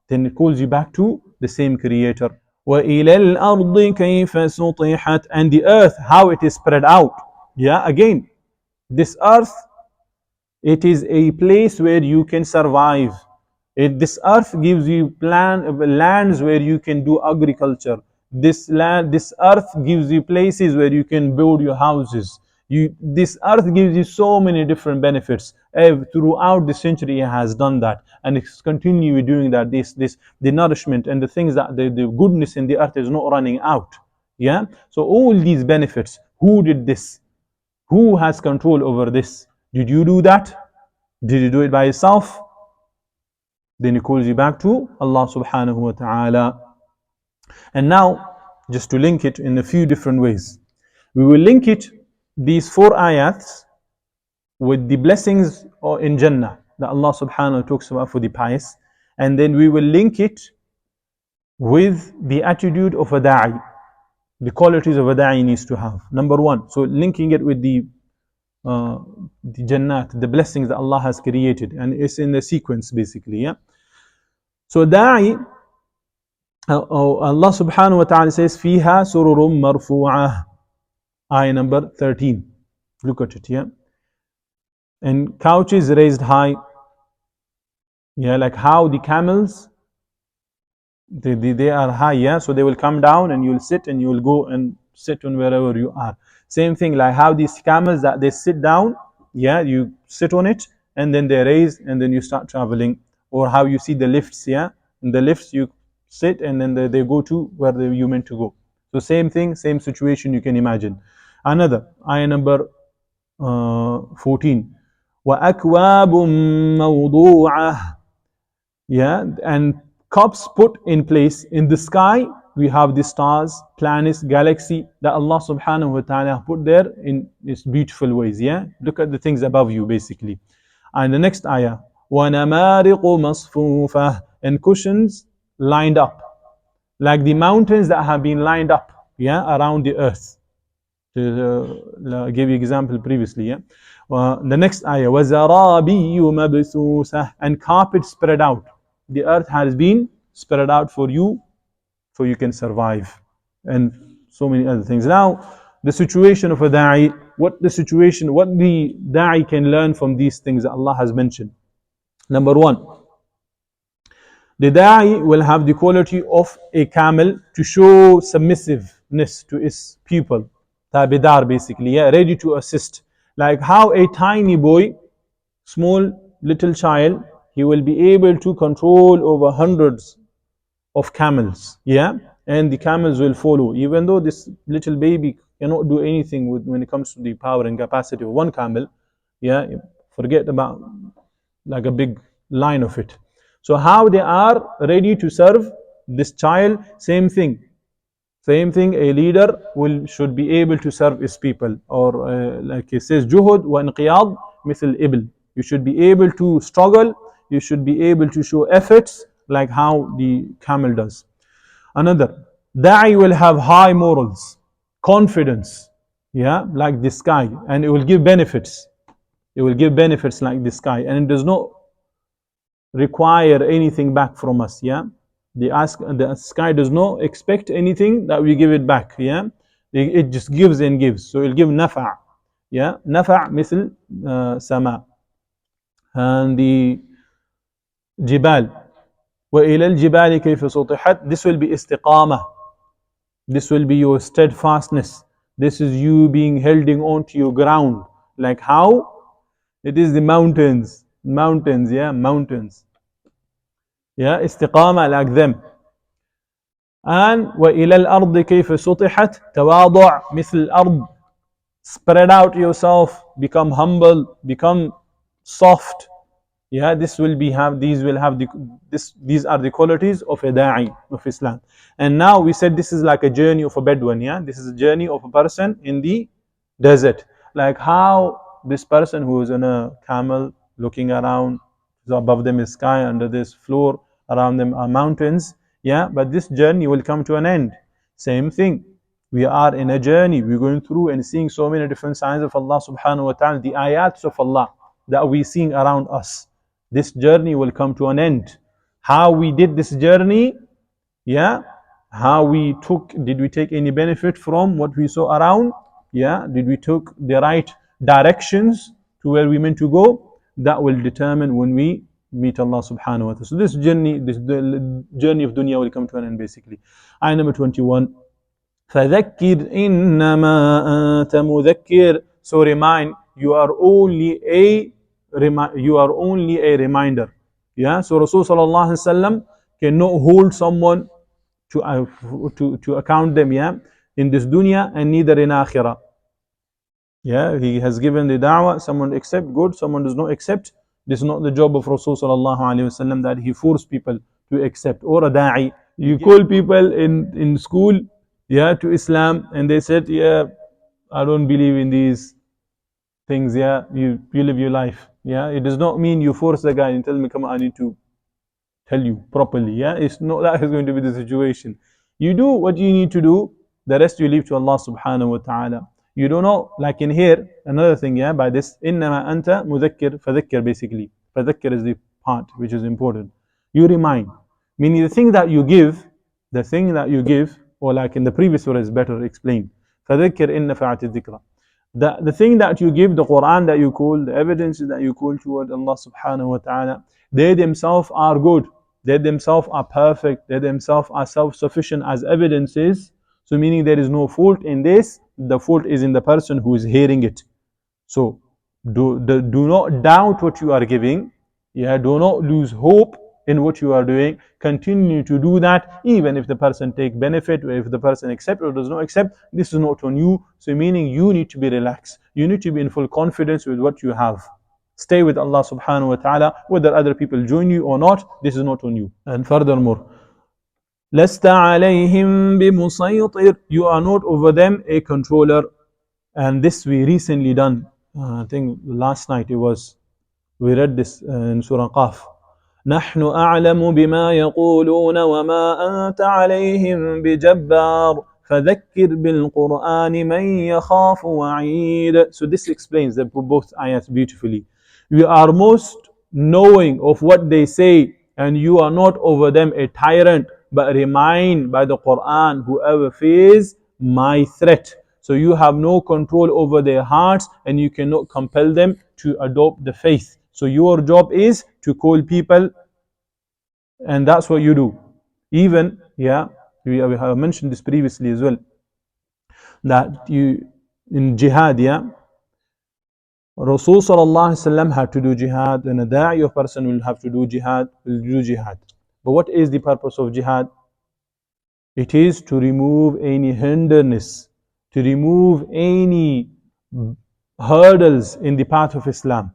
Then it calls you back to the same creator. وَإِلَى الْأَرْضِ كَيْفَ سُطِحَتْ, and the earth, how it is spread out. Yeah, again, this earth, it is a place where you can survive. This earth gives you lands where you can do agriculture. This earth gives you places where you can build your houses. This earth gives you so many different benefits. Throughout the century, it has done that, and it's continuing doing that. The nourishment and the things that the goodness in the earth is not running out. Yeah. So all these benefits, who did this? Who has control over this? Did you do that? Did you do it by yourself? Then it calls you back to Allah subhanahu wa ta'ala. And now, just to link it in a few different ways. We will link it, these 4 ayats, with the blessings in Jannah that Allah subhanahu wa ta'ala talks about for the pious. And then we will link it with the attitude of a da'i, the qualities of a da'i needs to have. Number 1, so linking it with the Jannat, the blessings that Allah has created, and it's in the sequence basically. Yeah. So da'i, Allah subhanahu wa ta'ala says, فِيهَا سُرُرٌ مَرْفُوعَةٌ, ayah number 13. Look at it. Yeah. And couches raised high. Yeah, like how the camels, they are high. Yeah, so they will come down and you'll sit and you'll go and sit on wherever you are. Same thing like how these camels that they sit down, yeah, you sit on it and then they raise and then you start traveling. Or how you see the lifts, yeah, in the lifts you sit and then they go to where you meant to go. So same thing, same situation you can imagine. Another, ayah number 14. وَأَكْوَابٌ مَوْضُوعَةٌ. Yeah, and cups put in place. In the sky we have the stars, planets, galaxy that Allah subhanahu wa ta'ala put there in these beautiful ways. Yeah, look at the things above you basically. And the next ayah, وَنَمَارِقُ مَصْفُوفَةٌ, and cushions lined up, like the mountains that have been lined up, yeah, around the earth. To give you example previously. Yeah. The next ayah, وَزَرَابِيُّ مَبْثُوثَةٌ, and carpet spread out. The earth has been spread out for you, so you can survive, and so many other things. Now, the situation of a da'i, what the da'i can learn from these things that Allah has mentioned. Number 1, the da'i will have the quality of a camel to show submissiveness to its pupil, tabidar basically, yeah, ready to assist. Like how a tiny boy, small little child, he will be able to control over hundreds of camels, yeah, and the camels will follow, even though this little baby cannot do anything when it comes to the power and capacity of one camel. Yeah, forget about like a big line of it. So how they are ready to serve this child, same thing. Same thing, a leader should be able to serve his people, or like he says, juhud wa inqiyad mithl ibl. You should be able to struggle, you should be able to show efforts like how the camel does. Another, da'i will have high morals, confidence, yeah, like this guy, and it will give benefits. It will give benefits like this guy, and it does not require anything back from us, yeah. The sky does not expect anything that we give it back, yeah. It just gives and gives, so it'll give nafa', yeah, nafa' مثل sama. And the jibal, وإلى الجبال كيف سطحت, this will be istiqamah, this will be your steadfastness, this is you being holding on to your ground, like how it is the mountains, yeah, mountains, yeah, istiqamah like them. And وإلى الأرض كيف سطحت, تواضع مثل الأرض, spread out yourself, become humble, become soft, yeah. These are the qualities of a da'i of Islam. And now we said this is like a journey of a Bedouin, yeah. This is a journey of a person in the desert, like how this person who is on a camel looking around, so above them is sky, under this floor, around them are mountains, yeah. But this journey will come to an end. Same thing, we are in a journey, we're going through and seeing so many different signs of Allah subhanahu wa ta'ala, the ayats of Allah that we seeing around us. This journey will come to an end. How we did this journey, yeah, did we take any benefit from what we saw around, yeah, did we took the right directions to where we meant to go, that will determine when we meet Allah subhanahu wa ta'ala. So this journey of dunya will come to an end basically. Ayah number 21, فَذَكِّرْ إِنَّمَا أَنْتَ مُذَكِّرْ, so remind, you are only a reminder, yeah. So Rasul sallallahu alaihi wasallam cannot hold someone to account them, yeah, in this dunya and neither in akhirah, yeah. He has given the da'wah, someone accept, good, someone does not accept. This is not the job of Rasul sallallahu alaihi wasallam that he forced people to accept. Or a da'i, you call people in school, yeah, to Islam, and they said, yeah, I don't believe in these things, yeah, you live your life, yeah. It does not mean you force the guy and tell me, come on, I need to tell you properly, yeah. It's not that is going to be the situation. You do what you need to do, the rest you leave to Allah subhanahu wa ta'ala. You don't know, like in here, another thing, yeah, by this, إِنَّمَا أَنْتَ مُذَكِّرْ, فَذَكِّرْ basically. فَذَكِّرْ is the part which is important. You remind, meaning the thing that you give, or like in the previous surah is better explained. فَذَكِّرْ إِنَّ فَعَتِ الذِّكْرَ. The thing that you give, the Quran that you call, the evidence that you call toward Allah subhanahu wa ta'ala, they themselves are good, they themselves are perfect, they themselves are self-sufficient as evidences. So meaning there is no fault in this, the fault is in the person who is hearing it. So do not doubt what you are giving, yeah, do not lose hope in what you are doing, continue to do that, even if the person take benefit, or if the person accept or does not accept, this is not on you. So meaning you need to be relaxed, you need to be in full confidence with what you have. Stay with Allah subhanahu wa ta'ala, whether other people join you or not, this is not on you. And furthermore, لَسْتَ عَلَيْهِمْ بِمُصَيْطِرٍ, you are not over them a controller. And this we recently done, I think last night we read this in Surah Qaf. نحن أعلم بما يقولون وما أنت عليهم بجبار فذكر بالقرآن من يخاف وعيد. So this explains the both ayats beautifully. You are most knowing of what they say, and you are not over them a tyrant, but remind by the Quran whoever fears my threat. So you have no control over their hearts, and you cannot compel them to adopt the faith. So your job is to call people, and that's what you do. Even, yeah, we have mentioned this previously as well, that you in jihad, yeah, Rasul sallallahu alaihi wasallam had to do jihad, and a da'i person will have to do jihad, But what is the purpose of jihad? It is to remove any hindrance, to remove any hurdles in the path of Islam.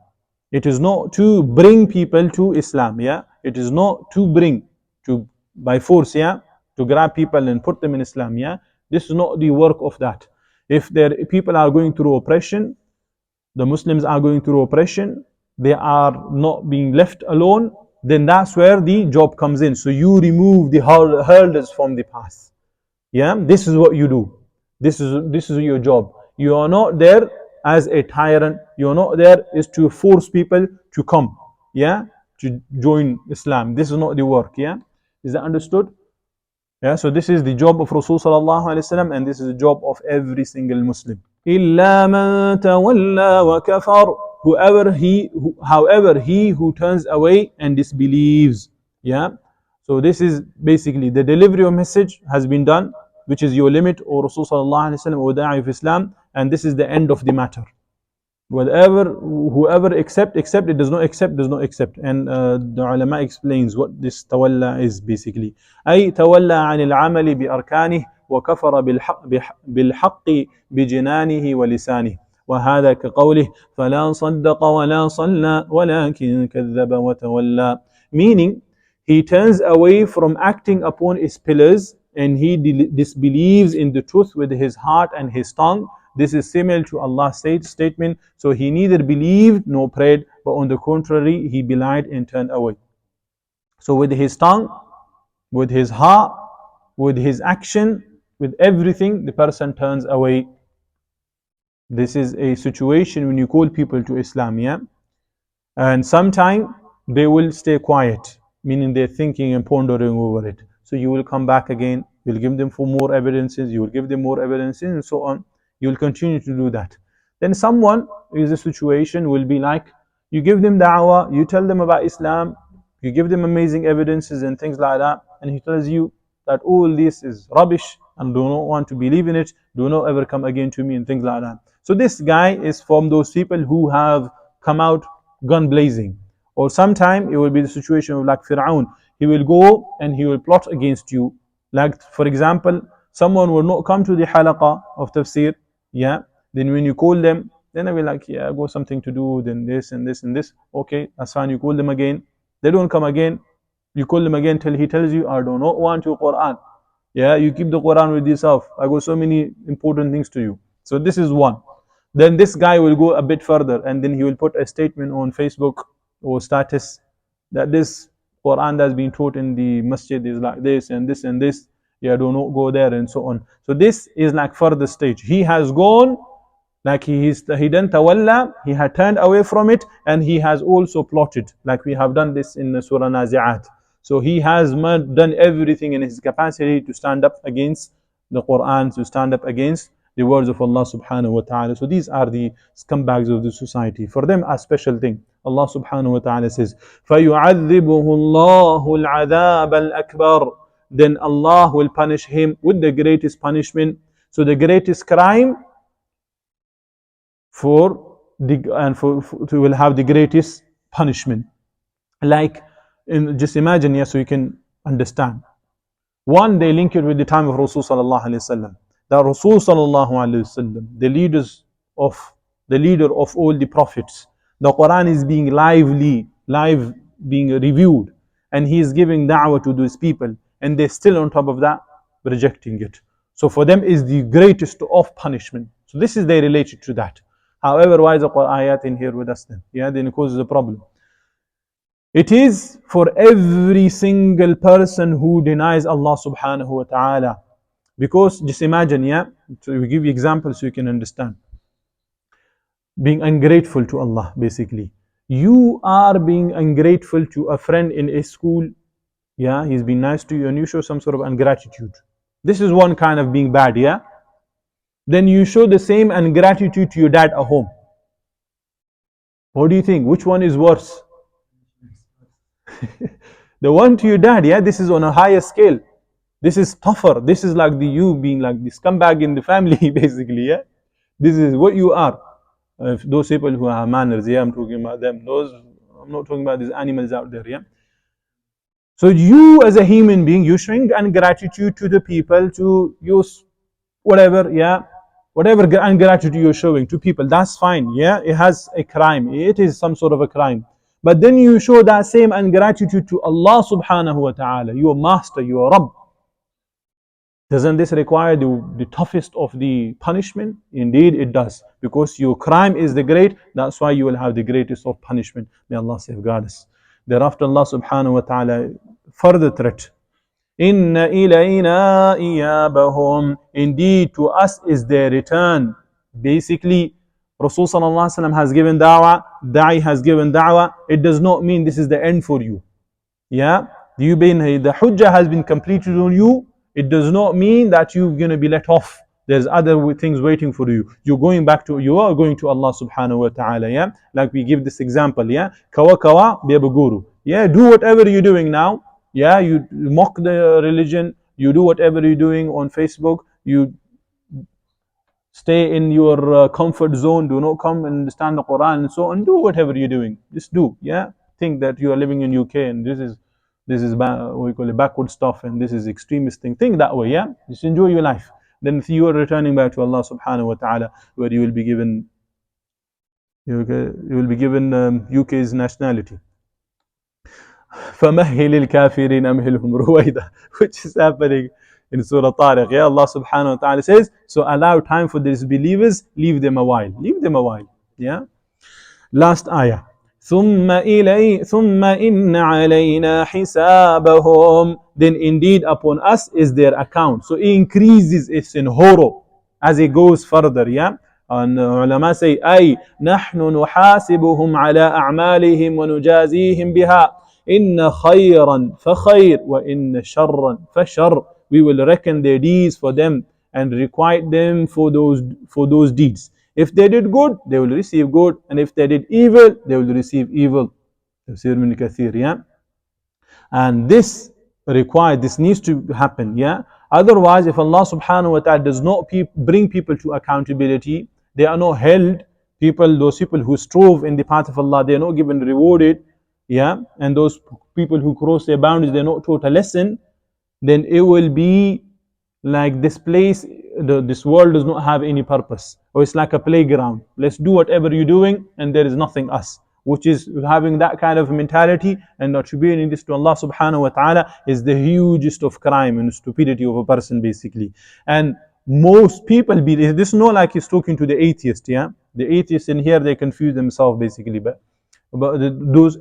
It is not to bring people to Islam, yeah. It is not to bring, to by force, yeah, to grab people and put them in Islam, yeah. This is not the work of that. If there people are going through oppression, the Muslims are going through oppression, they are not being left alone, then that's where the job comes in. So you remove the hurdles from the path. Yeah, this is what you do. This is your job. You are not there as a tyrant. You are not there is to force people to come. Yeah, to join Islam. This is not the work. Yeah, is that understood? Yeah, so this is the job of Rasul sallallahu alaihi wasallam, and this is the job of every single Muslim. إِلَّا مَن تَوَلَّى وَكَفَرَ. However, he who turns away and disbelieves. Yeah. So this is basically the delivery of message has been done, which is your limit, or Rasul sallallahu alaihi wasallam, or da'i of Islam, and this is the end of the matter. Whoever accept, it does not accept, does not accept. And the ulama explains what this tawalla is basically. أي تولى عن العمل بأركانه وكفر بالحق بجنانه ولسانه. وهذا كقوله فلا صدق ولا صلى ولكن كذب وتولى. Meaning, he turns away from acting upon his pillars and he disbelieves in the truth with his heart and his tongue. This is similar to Allah's statement. So he neither believed nor prayed, but on the contrary, he belied and turned away. So with his tongue, with his heart, with his action, with everything, the person turns away. This is a situation when you call people to Islam, yeah? And sometimes they will stay quiet, meaning they're thinking and pondering over it. So you will come back again, you'll give them for more evidences, you will give them more evidences, and so on. You will continue to do that. Then someone is a situation will be like, you give them da'wah, you tell them about Islam, you give them amazing evidences and things like that, and he tells you that all this is rubbish and do not want to believe in it, do not ever come again to me, and things like that. So this guy is from those people who have come out gun blazing. Or sometime it will be the situation of like Fir'aun. He will go and he will plot against you. Like for example, someone will not come to the halaqah of tafsir, yeah, then when you call them, then they will like, yeah, I got something to do, then this and this and this. Okay, that's fine, you call them again. They don't come again. You call them again till he tells you, I do not want your Quran. Yeah, you keep the Quran with yourself. I got so many important things to you. So this is one. Then this guy will go a bit further and then he will put a statement on Facebook or status that this Quran that's being taught in the masjid is like this and this and this. Yeah, do not go there and so on. So this is like further stage. He has gone, like he done tawalla, he had turned away from it, and he has also plotted, like we have done this in the Surah Nazi'at. So he has done everything in his capacity to stand up against the Quran, to stand up against the words of Allah subhanahu wa ta'ala. So these are the scumbags of the society. For them, a special thing. Allah subhanahu wa ta'ala says, فَيُعَذِّبُهُ اللَّهُ الْعَذَابَ الْأَكْبَرِ. Then Allah will punish him with the greatest punishment. So the greatest crime will have the greatest punishment. Like, just imagine, yeah, so you can understand. One, they link it with the time of Rasul sallallahu alaihi wasallam. That Rasul sallallahu alaihi wasallam, the leader of all the prophets, the Quran is being being reviewed, and he is giving da'wah to those people, and they're still on top of that rejecting it. So for them is the greatest of punishment. So this is they related to that. However, why is the ayat in here with us then? Yeah, then it causes a problem. It is for every single person who denies Allah subhanahu wa ta'ala. Because just imagine, yeah, so we give you examples so you can understand. Being ungrateful to Allah, basically. You are being ungrateful to a friend in a school, yeah, he's been nice to you, and you show some sort of ingratitude. This is one kind of being bad, yeah? Then you show the same ingratitude to your dad at home. What do you think? Which one is worse? The one to your dad, yeah, this is on a higher scale. This is tougher. This is like you being like the scumbag in the family, basically, yeah? This is what you are. Those people who have manners, yeah, I'm talking about them. I'm not talking about these animals out there, yeah? So you as a human being, you showing ingratitude to the people, to use whatever, yeah? Whatever ingratitude you're showing to people, that's fine, yeah? It has a crime. It is some sort of a crime. But then you show that same ingratitude to Allah subhanahu wa ta'ala, your master, your Rabb. Doesn't this require the toughest of the punishment? Indeed it does. Because your crime is the great, that's why you will have the greatest of punishment. May Allah safeguard us. Thereafter Allah subhanahu wa ta'ala further threat. Inna ilayna iyabahum. Indeed to us is their return. Basically, Rasul sallallahu alaihi wasallam has given da'wah, Da'i has given da'wah. It does not mean this is the end for you. Yeah? The hujjah has been completed on you. It does not mean that you're going to be let off. There's other things waiting for you. You are going to Allah subhanahu wa ta'ala. Yeah? Like we give this example. Yeah? Kawa kawa guru. Yeah? Do whatever you're doing now. Yeah? You mock the religion. You do whatever you're doing on Facebook. You stay in your comfort zone. Do not come and understand the Quran and so on. Do whatever you're doing. Just do. Yeah? Think that you are living in UK and this is what we call it backward stuff and this is extremist thing. Think that way, yeah? Just enjoy your life. Then if you are returning back to Allah subhanahu wa ta'ala, where you will be given UK's nationality. فَمَهِّلِ الْكَافِرِينَ أَمْهِلْهُمْ رُوَيْدًا, which is happening in Surah Tariq. Yeah, Allah subhanahu wa ta'ala says, so allow time for the disbelievers, leave them a while. Leave them a while. Yeah? Last ayah. ثُمَّ إِنَّ عَلَيْنَا حِسَابَهُمْ. Then indeed upon us is their account. So it increases its in horror as it goes further. Yeah? And ulama say, أي نحن نحاسبهم على أعمالهم ونجازيهم بها إن خيرا فخير وإن شرا فشر. We will reckon their deeds for them and requite them for those deeds. If they did good, they will receive good, and if they did evil, they will receive evil. Tafseer min Kathir, yeah? And this needs to happen, yeah? Otherwise, if Allah subhanahu wa ta'ala does not bring people to accountability, they are not held. Those people who strove in the path of Allah, they are not given rewarded, yeah? And those people who cross their boundaries, they are not taught a lesson, then it will be like this place, this world does not have any purpose, or it's like a playground. Let's do whatever you're doing and there is nothing us, which is having that kind of mentality and attributing this to Allah subhanahu wa ta'ala is the hugest of crime and stupidity of a person basically. And most people believe this is not like he's talking to the atheist, yeah? The atheists in here, they confuse themselves basically, but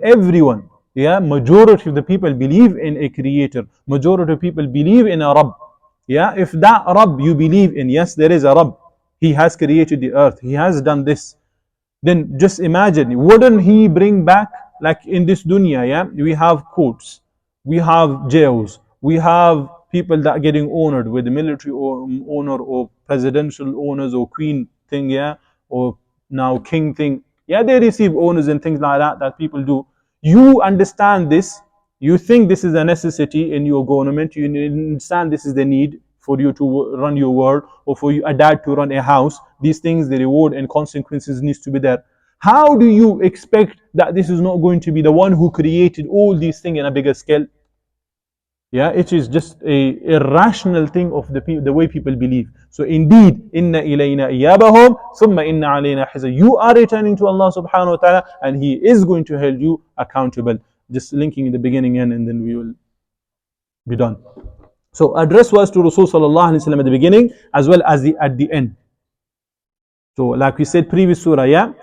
everyone, yeah, majority of the people believe in a creator, majority of people believe in a Rabb. Yeah, if that Rabb you believe in, yes, there is a Rabb, He has created the earth, He has done this, then just imagine, wouldn't He bring back, like in this dunya, yeah, we have courts, we have jails, we have people that are getting honored with the military honor or presidential honors or queen thing, yeah, or now king thing, yeah, they receive honors and things like that people do. You understand this. You think this is a necessity in your government. You understand this is the need for you to run your world or for you a dad to run a house. These things, the reward and consequences needs to be there. How do you expect that this is not going to be the one who created all these things in a bigger scale? Yeah, it is just a irrational thing of the way people believe. So indeed, inna ilayna iyabahum, thumma inna alayna hisab. You are returning to Allah subhanahu wa ta'ala and He is going to hold you accountable. Just linking in the beginning and then we will be done. So address was to Rasul sallallahu alaihi wasallam at the beginning as well as at the end. So like we said previous surah, yeah,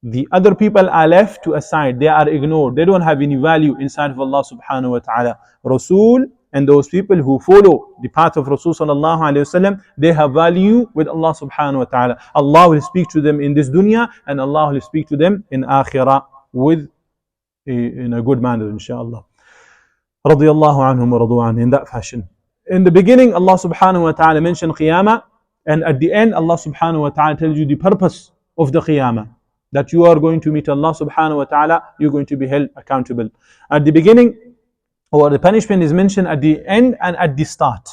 the other people are left to aside. They are ignored. They don't have any value inside of Allah subhanahu wa ta'ala. Rasul and those people who follow the path of Rasul sallallahu alaihi wasallam, they have value with Allah subhanahu wa ta'ala. Allah will speak to them in this dunya and Allah will speak to them in akhirah in a good manner, inshallah. Radiyallahu anhum wa radu an, in that fashion. In the beginning, Allah subhanahu wa ta'ala mentioned Qiyamah, and at the end, Allah subhanahu wa ta'ala tells you the purpose of the Qiyamah, that you are going to meet Allah subhanahu wa ta'ala, you're going to be held accountable. At the beginning, or the punishment is mentioned at the end and at the start.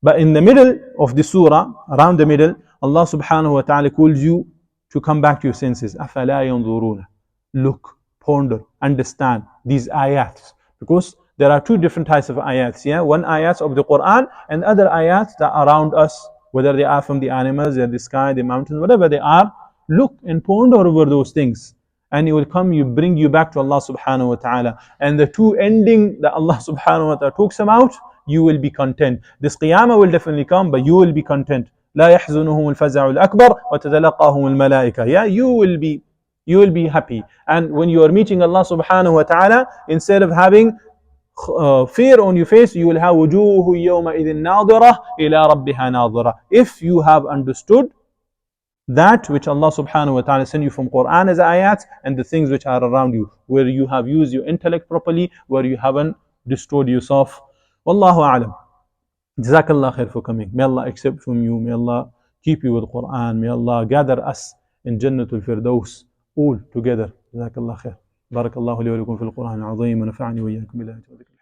But in the middle of the surah, around the middle, Allah subhanahu wa ta'ala calls you to come back to your senses. أَفَلَا يَنْظُرُونَ. Look, ponder, understand these ayats, because there are two different types of ayats, yeah, one ayats of the Quran and other ayats that are around us, whether they are from the animals, or the sky, the mountains, whatever they are. Look and ponder over those things and it will bring you back to Allah subhanahu wa ta'ala. And the two ending that Allah subhanahu wa ta'ala talks about you will be content. This qiyamah will definitely come, but you will be content. لا يحزنهم الفزع الأكبر وتتلقاهم الملائكة. Yeah, you will be happy. And when you are meeting Allah subhanahu wa ta'ala, instead of having fear on your face, you will have وجوه يومئذ ناظرة إلى ربها ناظرة. If you have understood that which Allah subhanahu wa ta'ala sent you from Quran as ayats, and the things which are around you, where you have used your intellect properly, where you haven't destroyed yourself. Wallahu a'lam. Jazakallah khair for coming. May Allah accept from you. May Allah keep you with Quran. May Allah gather us in Jannatul Firdaus all together. Jazakallah khair. بارك الله لي ولكم في القرآن العظيم ونفعني وإياكم بالآيات والذكر